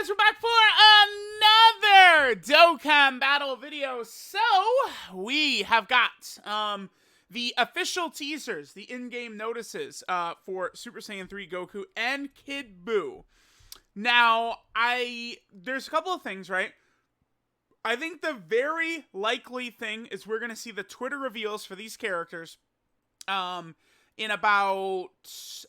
guys, we're back for another Dokkan battle video. So, we have got the official teasers, the in-game notices for Super Saiyan 3 Goku and Kid BUU. Now, there's a couple of things, right? I think the very likely thing is we're going to see the Twitter reveals for these characters in about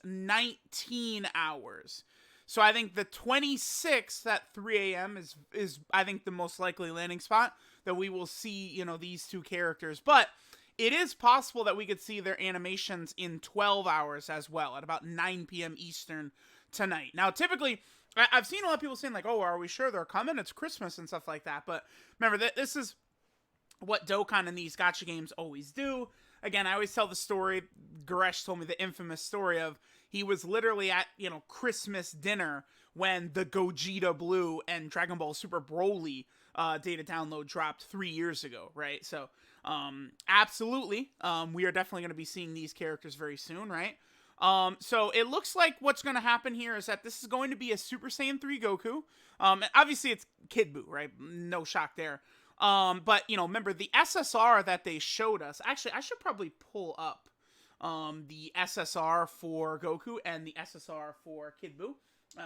19 hours. So I think the 26th at 3 a.m. is I think the most likely landing spot that we will see, you know, these two characters. But it is possible that we could see their animations in 12 hours as well, at about 9 p.m. Eastern tonight. Now, typically, I've seen a lot of people saying, like, oh, are we sure they're coming? It's Christmas and stuff like that. But remember, this is what Dokkan and these gacha games always do. Again, I always tell the story, Goresh told me the infamous story of he was literally at, you know, Christmas dinner when the Gogeta Blue and Dragon Ball Super Broly data download dropped 3 years ago, right? So, absolutely, we are definitely going to be seeing these characters very soon, right? So it looks like what's going to happen here is that this is going to be a Super Saiyan 3 Goku. Obviously it's Kid BUU, right? No shock there. But, you know, remember the SSR that they showed us. Actually, I should probably pull up the SSR for Goku and the SSR for Kid BUU.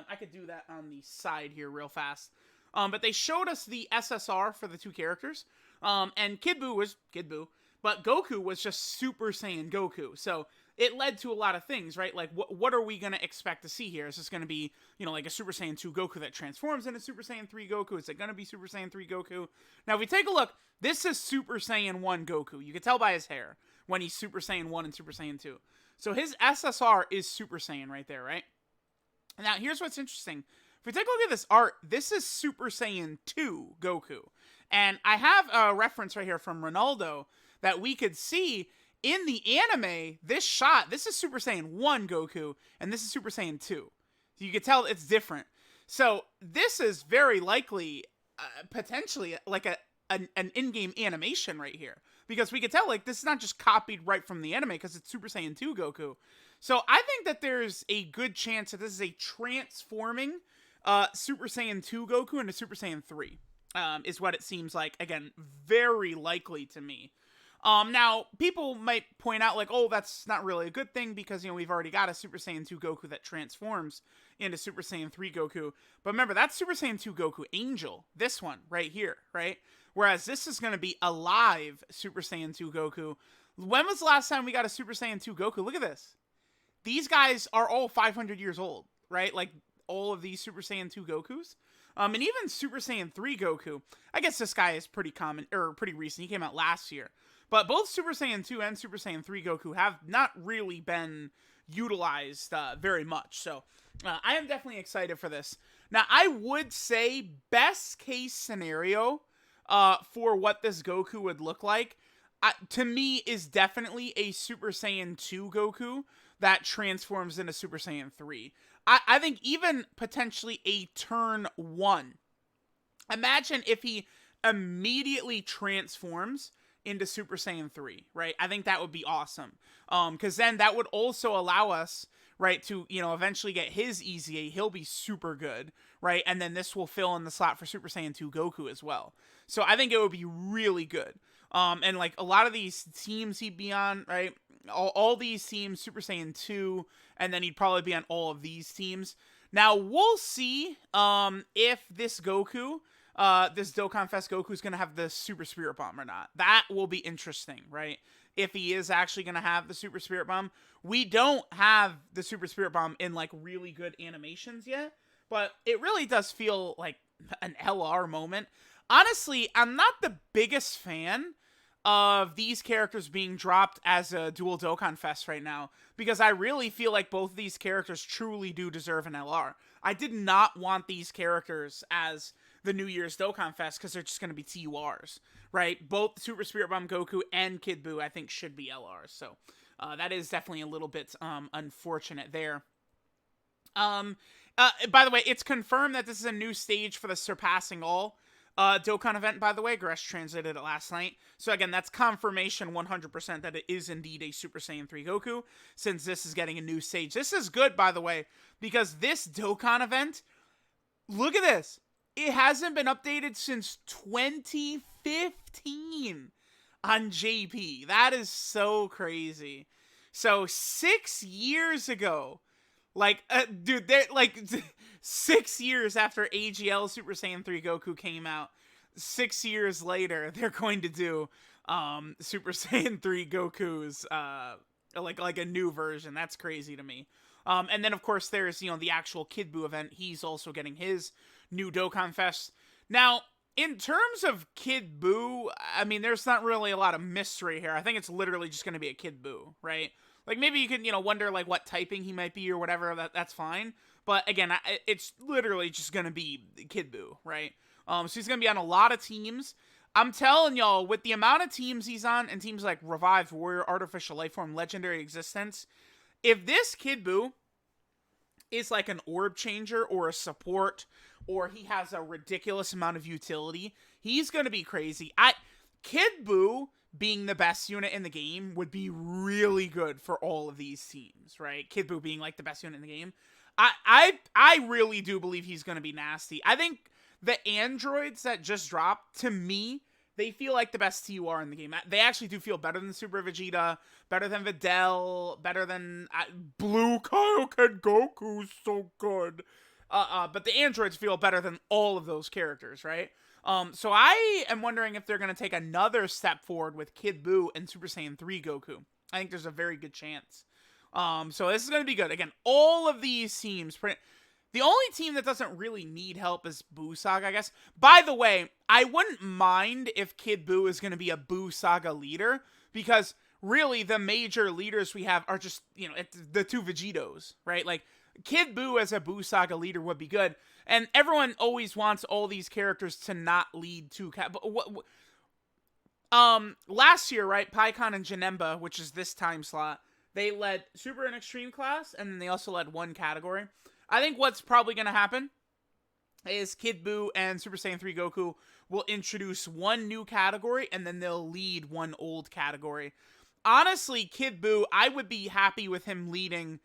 I could do that on the side here real fast. But they showed us the SSR for the two characters. And Kid BUU was Kid BUU, but Goku was just Super Saiyan Goku. So it led to a lot of things, right? Like, what are we going to expect to see here? Is this going to be, you know, like a Super Saiyan 2 Goku that transforms into Super Saiyan 3 Goku? Is it going to be Super Saiyan 3 Goku? Now, if we take a look, this is Super Saiyan 1 Goku. You can tell by his hair when he's Super Saiyan 1 and Super Saiyan 2. So his SSR is Super Saiyan right there, right? Now, here's what's interesting. If we take a look at this art, this is Super Saiyan 2 Goku. And I have a reference right here from Ronaldo that we could see in the anime, this is Super Saiyan 1 Goku, and this is Super Saiyan 2. So you can tell it's different. So this is very likely, potentially, like an in-game animation right here. Because we could tell, like, this is not just copied right from the anime, because it's Super Saiyan 2 Goku. So I think that there's a good chance that this is a transforming Super Saiyan 2 Goku into Super Saiyan 3. Is what it seems like. Again, very likely to me. Now, people might point out, like, oh, that's not really a good thing because, you know, we've already got a Super Saiyan 2 Goku that transforms into Super Saiyan 3 Goku. But remember, that's Super Saiyan 2 Goku Angel. This one right here, right? Whereas this is going to be a live Super Saiyan 2 Goku. When was the last time we got a Super Saiyan 2 Goku? Look at this. These guys are all 500 years old, right? Like, all of these Super Saiyan 2 Gokus. And even Super Saiyan 3 Goku, I guess this guy is pretty common, or pretty recent. He came out last year. But both Super Saiyan 2 and Super Saiyan 3 Goku have not really been utilized very much. So I am definitely excited for this. Now, I would say best case scenario for what this Goku would look like, to me, is definitely a Super Saiyan 2 Goku that transforms into Super Saiyan 3. I think even potentially a turn 1. Imagine if he immediately transforms into Super Saiyan 3, right? I think that would be awesome. Because then that would also allow us, right, to, you know, eventually get his EZA. He'll be super good, right? And then this will fill in the slot for Super Saiyan 2 Goku as well. So I think it would be really good. And, like, a lot of these teams he'd be on, right? All these teams, Super Saiyan 2, and then he'd probably be on all of these teams. Now, we'll see if this Goku, this DOKKANFEST Goku, is going to have the Super Spirit Bomb or not. That will be interesting, right? If he is actually going to have the Super Spirit Bomb. We don't have the Super Spirit Bomb in, like, really good animations yet, but it really does feel like an LR moment. Honestly, I'm not the biggest fan of these characters being dropped as a dual DOKKANFEST right now, because I really feel like both of these characters truly do deserve an LR. I did not want these characters as the New Year's DOKKANFEST because they're just going to be TURs, right? Both Super Spirit Bomb Goku and Kid BUU, I think, should be LRs, so that is definitely a little bit unfortunate there. By the way, it's confirmed that this is a new stage for the Surpassing All Dokkan event, by the way. Gresh translated it last night. So again, that's confirmation 100% that it is indeed a Super Saiyan 3 Goku, since this is getting a new stage. This is good, by the way, because this Dokkan event Look at this. It hasn't been updated since 2015 on JP. That is so crazy. So 6 years ago, like, dude, they're like 6 years after AGL Super Saiyan 3 Goku came out, 6 years later, they're going to do Super Saiyan 3 Goku's like a new version. That's crazy to me. And then of course there's, you know, the actual Kid BUU event. He's also getting his new DOKKANFEST. Now, in terms of Kid BUU, I mean, there's not really a lot of mystery here. I think it's literally just going to be a Kid BUU, right? Like, maybe you can, you know, wonder, like, what typing he might be or whatever. That's fine. But, again, it's literally just going to be Kid BUU, right? So he's going to be on a lot of teams. I'm telling y'all, with the amount of teams he's on, and teams like Revived Warrior, Artificial Lifeform, Legendary Existence, if this Kid BUU is like an orb changer or a support, or he has a ridiculous amount of utility, he's going to be crazy. Kid BUU being the best unit in the game would be really good for all of these teams, right? Kid BUU being like the best unit in the game. I really do believe he's going to be nasty. I think the androids that just dropped, to me, they feel like the best TUR in the game. They actually do feel better than Super Vegeta, better than Videl, better than Blue Kaioken Goku, so good. But the androids feel better than all of those characters, right? So I am wondering if they're going to take another step forward with Kid BUU and Super Saiyan 3 Goku. I think there's a very good chance. So this is going to be good. Again, all of these teams... The only team that doesn't really need help is BUU Saga, I guess. By the way, I wouldn't mind if Kid BUU is going to be a BUU Saga leader, because really the major leaders we have are just, you know, the two Vegetos, right? Like, Kid BUU as a BUU Saga leader would be good. And everyone always wants all these characters to not lead two... last year, right, Pikkon and Janemba, which is this time slot, they led Super and Extreme class, and then they also led one category. I think what's probably going to happen is Kid BUU and Super Saiyan 3 Goku will introduce one new category, and then they'll lead one old category. Honestly, Kid BUU, I would be happy with him leading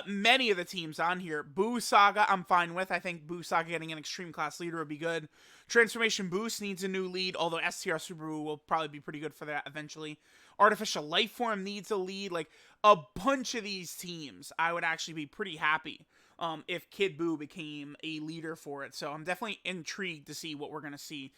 many of the teams on here. BUU Saga, I'm fine with. I think BUU Saga getting an Extreme Class leader would be good. Transformation Boost needs a new lead, although STR Super BUU will probably be pretty good for that eventually. Artificial Lifeform needs a lead. Like, a bunch of these teams, I would actually be pretty happy if Kid BUU became a leader for it. So I'm definitely intrigued to see what we're going to see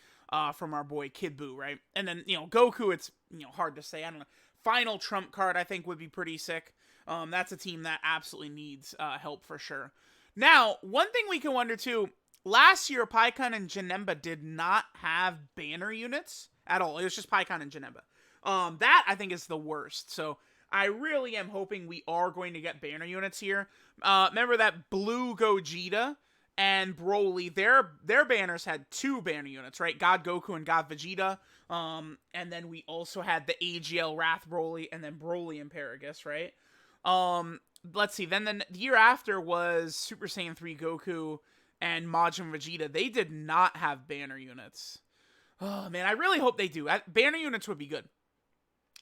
from our boy Kid BUU, right? And then, you know, Goku, it's, you know, hard to say. I don't know. Final Trump card, I think, would be pretty sick. That's a team that absolutely needs help for sure. Now, one thing we can wonder too, last year, Pikkon and Janemba did not have banner units at all. It was just Pikkon and Janemba. That, I think, is the worst. So I really am hoping we are going to get banner units here. Remember that Blue Gogeta and Broly, their banners had two banner units, right? God Goku and God Vegeta. And then we also had the AGL Wrath Broly and then Broly and Paragus, right? Let's see. Then the year after was Super Saiyan 3 Goku and Majin Vegeta. They did not have banner units. Oh, man, I really hope they do. Banner units would be good.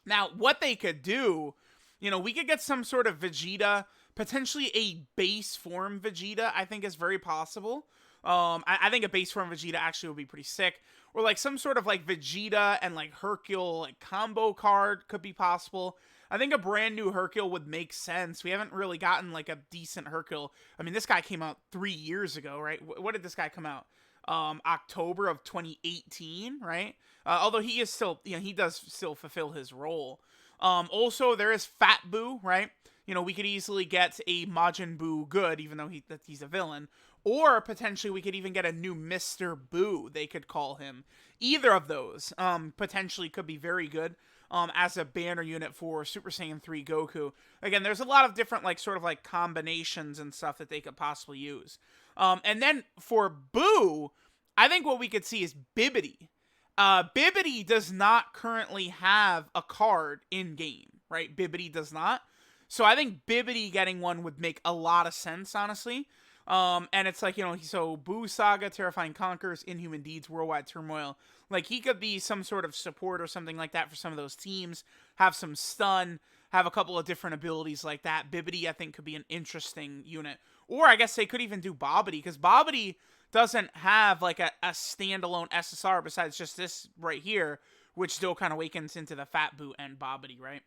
Now, what they could do, you know, we could get some sort of Vegeta, potentially a base form Vegeta, I think is very possible. I think a base form Vegeta actually would be pretty sick. Or like some sort of like Vegeta and like Hercule like combo card could be possible. I think a brand new Hercule would make sense. We haven't really gotten like a decent Hercule. I mean, this guy came out 3 years ago, right? What did this guy come out? October of 2018, right? Although he is still, you know, he does still fulfill his role. Also, there is Fat BUU, right? You know, we could easily get a Majin BUU good, even though he's a villain. Or potentially we could even get a new Mr. BUU, they could call him. Either of those potentially could be very good as a banner unit for Super Saiyan 3 Goku. Again, there's a lot of different like sort of like combinations and stuff that they could possibly use. And then for BUU, I think what we could see is Bibbidi. Bibbidi does not currently have a card in game, right? Bibbidi does not. So I think Bibbidi getting one would make a lot of sense, honestly. And it's like, you know, so BUU Saga, Terrifying Conquerors, Inhuman Deeds, Worldwide Turmoil. Like, he could be some sort of support or something like that for some of those teams. Have some stun, have a couple of different abilities like that. Bibbidi, I think, could be an interesting unit. Or I guess they could even do Bobbity, because Bobbity doesn't have like a standalone SSR besides just this right here, which still kind of awakens into the Fat Boot and Bobbity, right?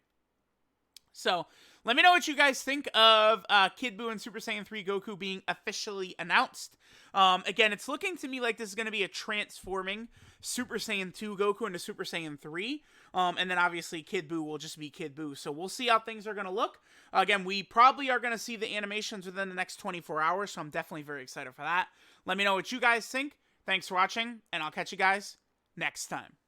So, let me know what you guys think of Kid Buu and Super Saiyan 3 Goku being officially announced. Again, it's looking to me like this is going to be a transforming Super Saiyan 2 Goku into Super Saiyan 3. And then obviously Kid Buu will just be Kid Buu. So we'll see how things are going to look. Again, we probably are going to see the animations within the next 24 hours. So I'm definitely very excited for that. Let me know what you guys think. Thanks for watching, and I'll catch you guys next time.